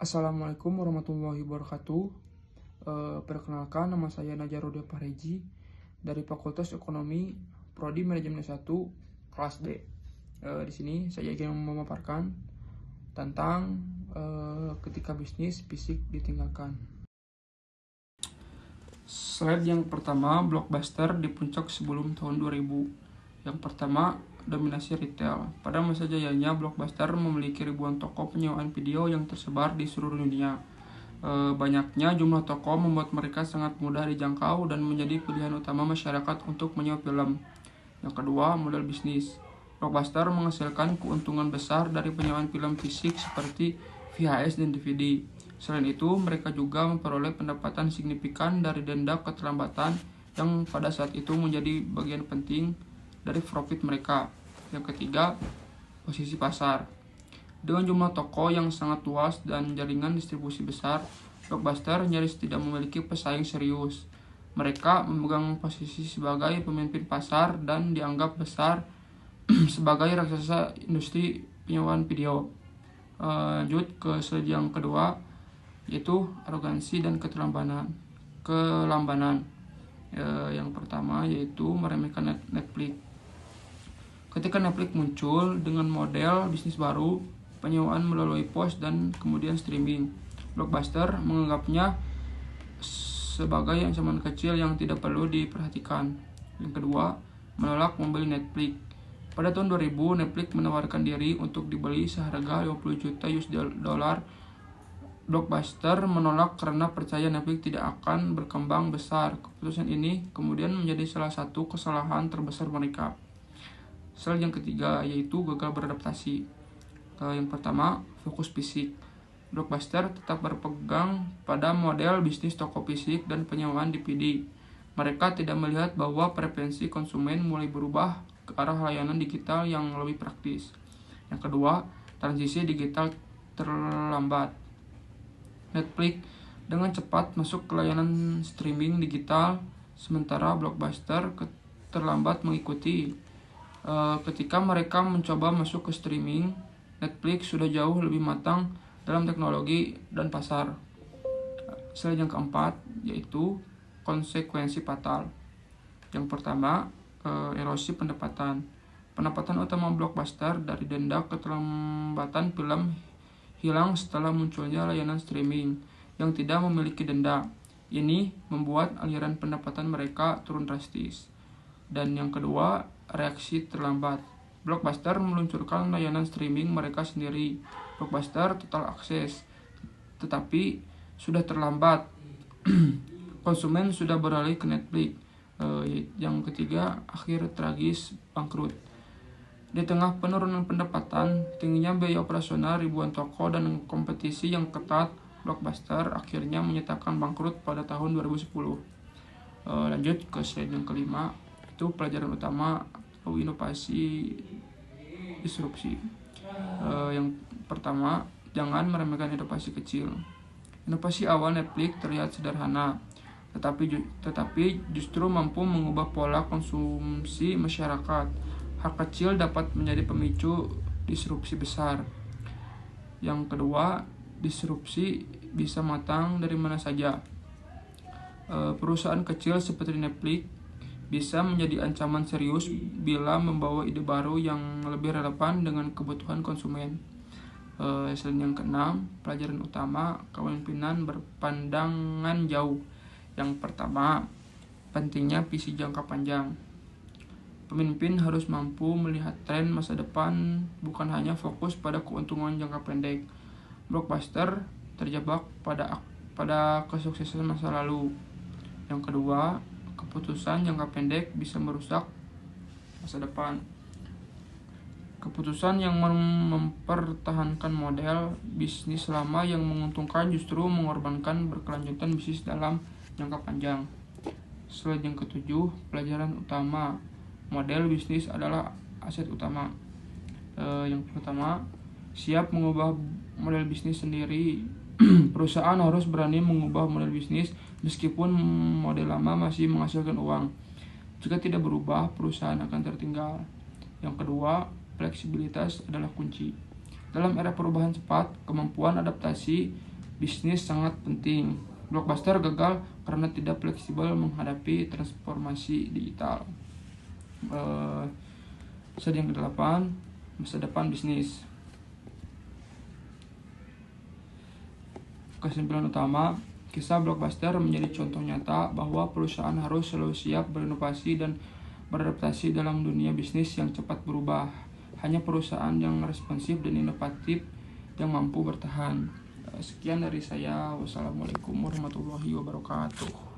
Assalamualaikum warahmatullahi wabarakatuh. Perkenalkan, nama saya Najarudin Fahreji dari Fakultas Ekonomi Prodi Manajemen 1 kelas D. Di sini saya ingin memaparkan tentang ketika bisnis fisik ditinggalkan. Slide yang pertama, Blockbuster di puncak sebelum tahun 2000. Yang pertama, dominasi retail. Pada masa jayanya, Blockbuster memiliki ribuan toko penyewaan video yang tersebar di seluruh dunia. Banyaknya jumlah toko membuat mereka sangat mudah dijangkau dan menjadi pilihan utama masyarakat untuk menyewa film. Yang kedua, model bisnis. Blockbuster menghasilkan keuntungan besar dari penyewaan film fisik seperti VHS dan DVD. Selain itu, mereka juga memperoleh pendapatan signifikan dari denda keterlambatan yang pada saat itu menjadi bagian penting dari profit mereka. Yang ketiga, posisi pasar. Dengan jumlah toko yang sangat luas dan jaringan distribusi besar, Blockbuster nyaris tidak memiliki pesaing serius. Mereka memegang posisi sebagai pemimpin pasar dan dianggap besar sebagai raksasa industri penyewaan video. Lanjut ke slide yang kedua, yaitu arogansi dan kelambanan. Yang pertama yaitu meremehkan Netflix. Ketika Netflix muncul dengan model bisnis baru, penyewaan melalui pos dan kemudian streaming, Blockbuster menganggapnya sebagai ancaman kecil yang tidak perlu diperhatikan. Yang kedua, menolak membeli Netflix. Pada tahun 2000, Netflix menawarkan diri untuk dibeli seharga 50 juta US dollar. Blockbuster menolak karena percaya Netflix tidak akan berkembang besar. Keputusan ini kemudian menjadi salah satu kesalahan terbesar mereka. Slide yang ketiga yaitu gagal beradaptasi. Yang pertama, fokus fisik. Blockbuster tetap berpegang pada model bisnis toko fisik dan penyewaan DVD. Mereka tidak melihat bahwa preferensi konsumen mulai berubah ke arah layanan digital yang lebih praktis. Yang kedua, transisi digital terlambat. Netflix dengan cepat masuk ke layanan streaming digital, sementara Blockbuster terlambat mengikuti. Ketika mereka mencoba masuk ke streaming, Netflix sudah jauh lebih matang dalam teknologi dan pasar. Slide yang keempat yaitu konsekuensi fatal. Yang pertama, erosi pendapatan. Pendapatan utama Blockbuster dari denda keterlambatan film hilang setelah munculnya layanan streaming yang tidak memiliki denda. Ini membuat aliran pendapatan mereka turun drastis. Dan yang kedua, reaksi terlambat. Blockbuster meluncurkan layanan streaming mereka sendiri, Blockbuster Total Access, tetapi sudah terlambat. Konsumen sudah beralih ke Netflix. Yang ketiga, akhir tragis bangkrut. Di tengah penurunan pendapatan, tingginya biaya operasional ribuan toko dan kompetisi yang ketat, Blockbuster akhirnya menyatakan bangkrut pada tahun 2010. Lanjut ke slide yang kelima, itu pelajaran utama atau inovasi disrupsi. Yang pertama, jangan meremehkan inovasi kecil. Inovasi awal Netflix terlihat sederhana, tetapi justru mampu mengubah pola konsumsi masyarakat. Hal kecil dapat menjadi pemicu disrupsi besar. Yang kedua, disrupsi bisa matang dari mana saja. Perusahaan kecil seperti Netflix bisa menjadi ancaman serius bila membawa ide baru yang lebih relevan dengan kebutuhan konsumen. Slide yang keenam, pelajaran utama kepemimpinan berpandangan jauh. Yang pertama, pentingnya visi jangka panjang. Pemimpin harus mampu melihat tren masa depan, bukan hanya fokus pada keuntungan jangka pendek. Blockbuster terjebak pada kesuksesan masa lalu. Yang kedua, keputusan jangka pendek bisa merusak masa depan. Keputusan yang mempertahankan model bisnis lama yang menguntungkan justru mengorbankan berkelanjutan bisnis dalam jangka panjang. Slide yang ketujuh, pelajaran utama. Model bisnis adalah aset utama. Yang pertama, siap mengubah model bisnis sendiri. Perusahaan harus berani mengubah model bisnis meskipun model lama masih menghasilkan uang. Jika tidak berubah, perusahaan akan tertinggal. Yang kedua, fleksibilitas adalah kunci. Dalam era perubahan cepat, kemampuan adaptasi bisnis sangat penting. Blockbuster gagal karena tidak fleksibel menghadapi transformasi digital. Yang ke-8, masa depan bisnis. Kesimpulan utama, kisah Blockbuster menjadi contoh nyata bahwa perusahaan harus selalu siap berinovasi dan beradaptasi dalam dunia bisnis yang cepat berubah. Hanya perusahaan yang responsif dan inovatif yang mampu bertahan. Sekian dari saya. Wassalamualaikum warahmatullahi wabarakatuh.